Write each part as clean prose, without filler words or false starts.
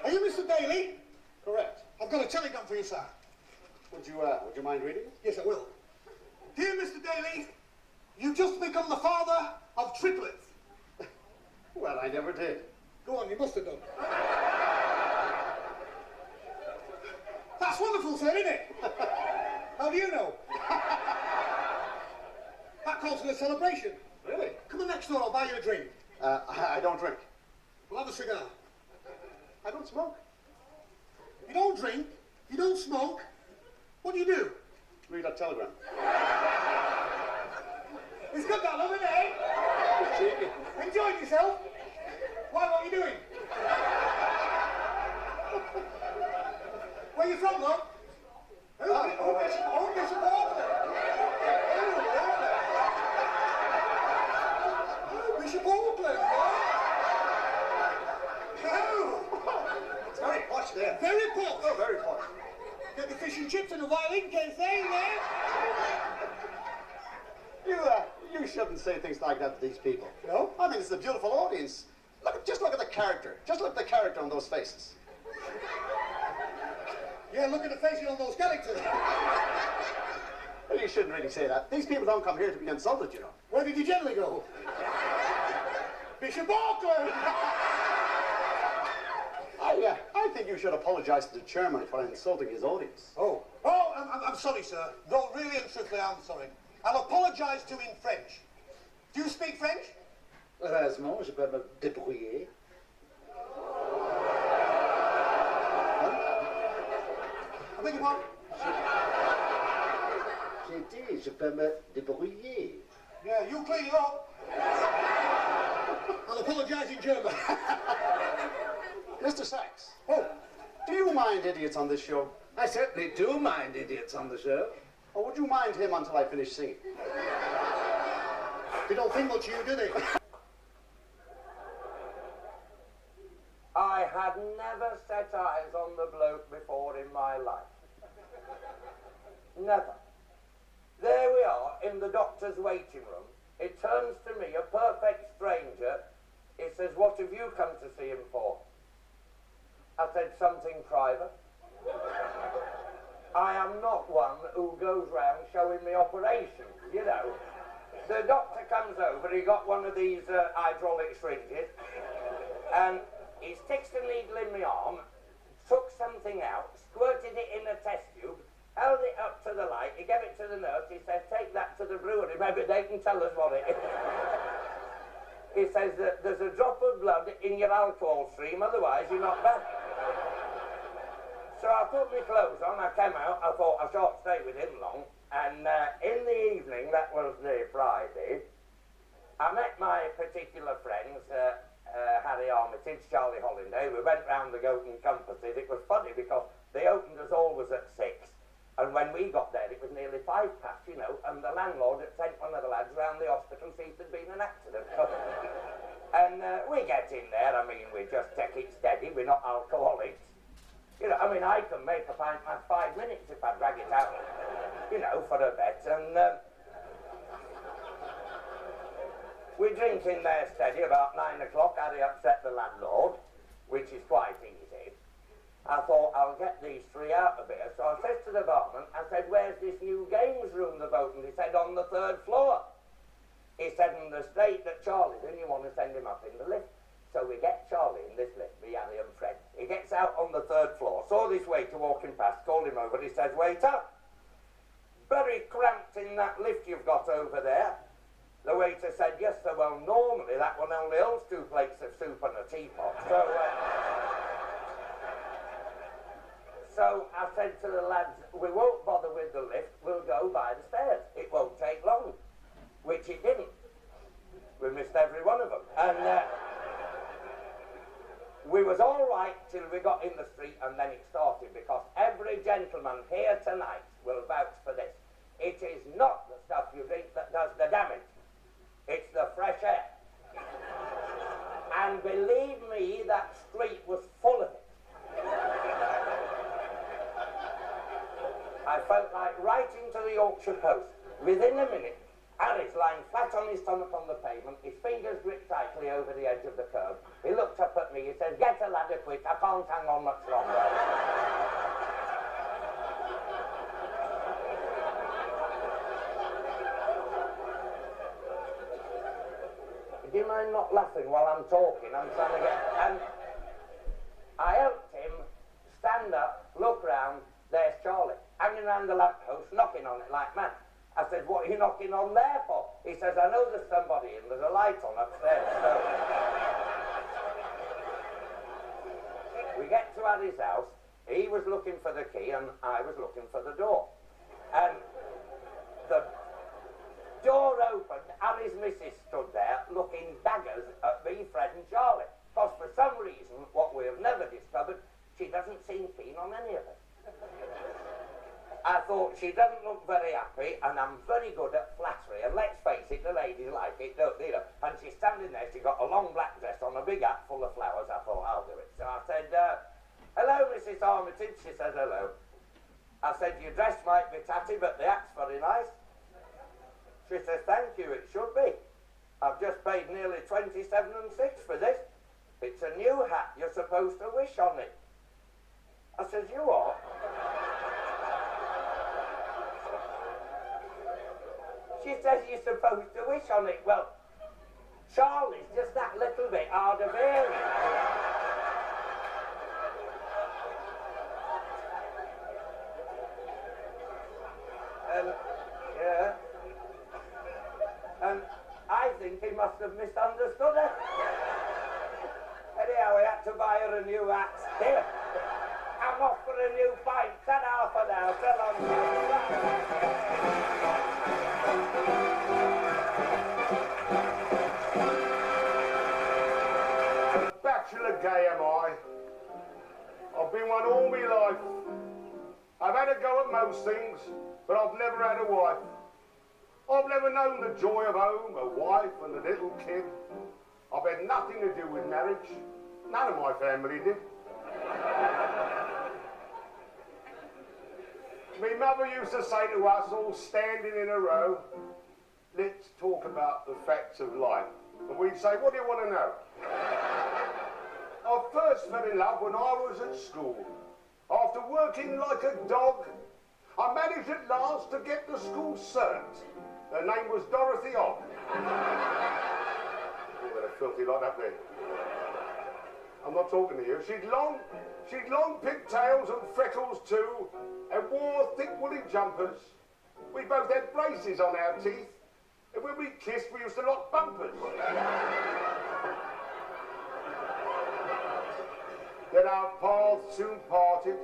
Are you Mr. Daly? Correct. I've got a telegram for you, sir. Would you mind reading it? Yes, I will. Dear Mr. Daly, you've just become the father of triplets. Well, I never did. Go on, you must have done. That's wonderful, sir, isn't it? How do you know? That calls for a celebration. Really? Come on next door, I'll buy you a drink. I don't drink. We'll have a cigar. I don't smoke. You don't drink, you don't smoke. What do you do? Read that telegram. It's good that, love, isn't it, eh? Cheeky. Enjoyed yourself? Why, what are you doing? Where you from, love? Bishop Auckland. Bishop Auckland. It's very posh there. Very posh. Oh, very posh. Get the fish and chips and a violin case there, yeah? You shouldn't say things like that to these people. No? I mean, it's a beautiful audience. Just look at the character. Just look at the character on those faces. Yeah, look at the faces on those characters. Well, you shouldn't really say that. These people don't come here to be insulted, you know. Where did you generally go? Bishop Auckland! I think you should apologize to the chairman for insulting his audience. Oh, I'm sorry, sir. No, really and truthfully, I'm sorry. I'll apologize to in French. Do you speak French? Heureusement, je peux me débrouiller. I beg your pardon? J'ai dit, je peux me débrouiller. Yeah, you clean it up. I'll apologize in German. Mr. Sachs. Oh, Do you mind idiots on this show? I certainly do mind idiots on the show. Or would you mind him until I finish singing? they don't think much of you, do they? I had never set eyes on the bloke before in my life. Never. There we are in the doctor's waiting room. It turns to me, a perfect stranger. He says, "What have you come to see him for?" I said, "Something private." I am not one who goes round showing me operations, you know. The doctor comes over, he got one of these hydraulic syringes, and he sticks the needle in my arm, took something out, squirted it in a test tube, held it up to the light, he gave it to the nurse, he said, "Take that to the brewery, maybe they can tell us what it is." He says that there's a drop of blood in your alcohol stream, otherwise you're not bad. So I put my clothes on, I came out, I thought I shan't stay with him long, and in the evening, that was the Friday, I met my particular friends, Harry Armitage, Charlie Holliday. We went round the Goat and Compasses. It was funny because they opened us always at 6, and when we got there it was nearly 5 past, you know, and the landlord had sent one of the lads round the hospital to see if there'd been an accident. And we get in there, I mean, we just take it steady, we're not alcoholics. You know, I mean, I can make a pint in 5 minutes if I drag it out, you know, for a bet, and we drink in there steady. About 9 o'clock, Harry upset the landlord, which is quite easy. I thought, I'll get these 3 out of here. So I said to the barman, I said, "Where's this new games room they've opened?" He said, "On the 3rd floor. He said, "In the state that Charlie's in, you want to send him up in the lift." So we get Charlie in this lift, me, Harry and Fred. He gets out on the 3rd floor, saw this waiter walking past, called him over, he says, "Waiter, very cramped in that lift you've got over there." The waiter said, "Yes, sir, well, normally that one only holds 2 plates of soup and a teapot." So I said to the lads, "We won't bother with the lift, we'll go by the stairs. It won't take long." Which it didn't. We missed every one of them. And We was all right till we got in the street and then it started, because every gentleman here tonight will vouch for this. It is not the stuff you drink that does the damage. It's the fresh air. And believe me, that street was full of it. I felt like writing to the Yorkshire Post. Within a minute, Harry's lying flat on his stomach on the pavement, his fingers gripped tightly over the edge of the curb. He looked up at me, he said, "Get a ladder quick, I can't hang on much longer." Do you mind not laughing while I'm talking? I'm trying to get... And I helped him stand up, look round, there's Charlie, hanging around the lamppost, knocking on it like mad. I said, "What are you knocking on there for?" He says, "I know there's somebody and there's a light on upstairs." So we get to Harry's house, he was looking for the key and I was looking for the door. And the door opened, Harry's missus stood there looking daggers at me, Fred and Charlie. Because for some reason, what we have never discovered, she doesn't seem keen on any of us. I thought, she doesn't look very happy, and I'm very good at flattery, and let's face it, the ladies like it, don't they? And she's standing there, she got a long black dress on, a big hat full of flowers. I thought, I'll do it. So I said, "Hello, Mrs. Armitage." She said, "Hello." I said, "Your dress might be tatty, but the hat's very nice." She says, "Thank you, it should be. I've just paid nearly 27.6 for this. It's a new hat, you're supposed to wish on it." I says, "You are?" She says, "You're supposed to wish on it." Well, Charlie's just that little bit hard of hearing. Yeah. And I think he must have misunderstood her. Anyhow, we had to buy her a new hat. Here, I'm off for a new pint. Ta-da for now. So long. Bachelor gay am I. I've been one all my life. I've had a go at most things, but I've never had a wife. I've never known the joy of home, a wife and a little kid. I've had nothing to do with marriage. None of my family did. My mother used to say to us, all standing in a row, "Let's talk about the facts of life." And we'd say, "What do you want to know?" I first fell in love when I was at school. After working like a dog, I managed at last to get the school cert. Her name was Dorothy Ogg. Oh, what a filthy lot up there. I'm not talking to you. She'd long pigtails and freckles too, and wore thick woolly jumpers. We both had braces on our teeth, and when we kissed, we used to lock bumpers. Then our paths soon parted.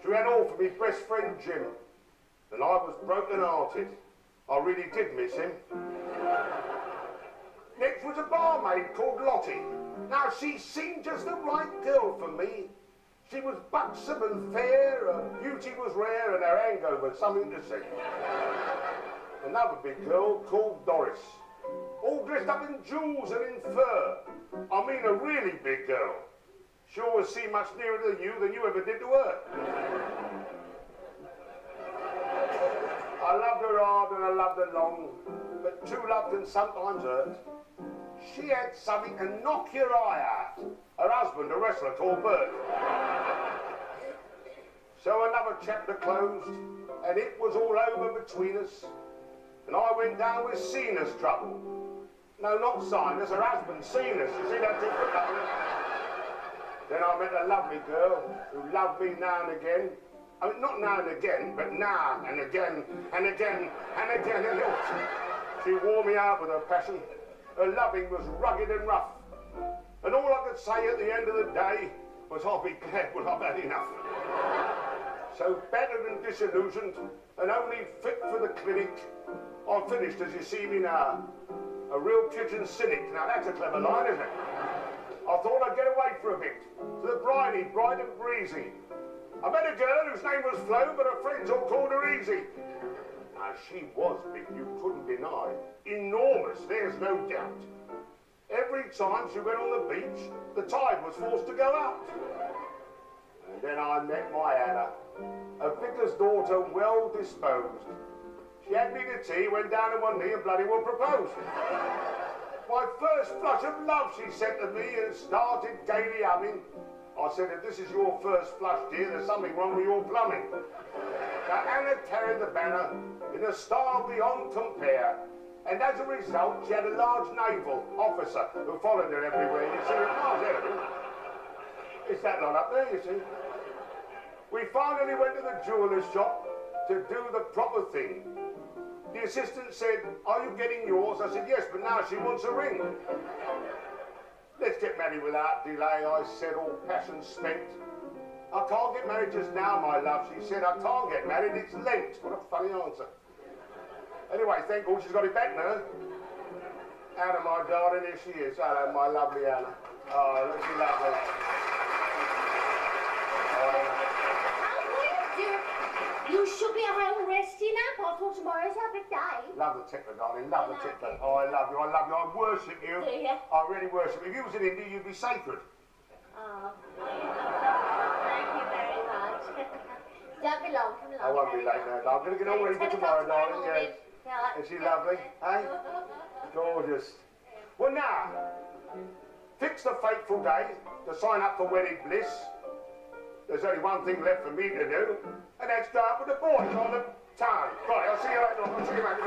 She ran off with my best friend Jim, and I was broken-hearted. I really did miss him. Next was a barmaid called Lottie. Now, she seemed just the right girl for me. She was buxom and fair, her beauty was rare, and her hangover something to see. Another big girl called Doris, all dressed up in jewels and in fur. I mean a really big girl. She always seemed much nearer to you than you ever did to her. I loved her hard and I loved her long, but too love can sometimes hurt. She had something to knock your eye out. Her husband, a wrestler called Bert. So another chapter closed, and it was all over between us. And I went down with sinus trouble. No, not sinus, her husband, sinus. You see that different colour? Then I met a lovely girl who loved me now and again. I mean, not now and again, but now and again and again and again. And she wore me out with her passion. Her loving was rugged and rough. And all I could say at the end of the day was, "I'll be glad when I've had enough." So battered and disillusioned and only fit for the clinic, I finished as you see me now. A real kitchen cynic. Now that's a clever line, isn't it? I thought I'd get away for a bit. To the bridey, bright and breezy. I met a girl whose name was Flo, but her friends all called her Easy. Now, she was big, you couldn't deny. Enormous, there's no doubt. Every time she went on the beach, the tide was forced to go out. And then I met my Anna, a vicar's daughter, well disposed. She had me to tea, went down on one knee and bloody well proposed. My first flush of love, she said to me, and started gaily humming. I said, if this is your first flush, dear, there's something wrong with your plumbing. Now, Anna carried the banner in a style beyond compare, and as a result, she had a large naval officer who followed her everywhere. You see, it was evident. It's that lot up there, you see. We finally went to the jeweller's shop to do the proper thing. The assistant said, are you getting yours? I said, yes, but now she wants a ring. Let's get married without delay, I said, all passion spent. I can't get married just now, my love, she said. I can't get married, it's Lent. What a funny answer. Anyway, thank God she's got it back now. Anna, my darling, here she is. Hello, my lovely Anna. Oh, look, she lovely. You should be at home resting up. I thought tomorrow's a big day. Love the tickler, darling. Love the tickler. Oh, I love you. I love you. I worship you. Do you? I really worship you. If you was in India, you'd be sacred. Oh, thank you very much. Don't be long. Come along. I won't be late now, darling. I'm going to get all ready for tomorrow, darling. Yeah. Yeah. Is she lovely? Hey? Gorgeous. Well, now, fix the fateful day to sign up for wedded bliss. There's only one thing left for me to do, and that's go out with the boys on the town. Right, I'll see you later on. I'll see you later.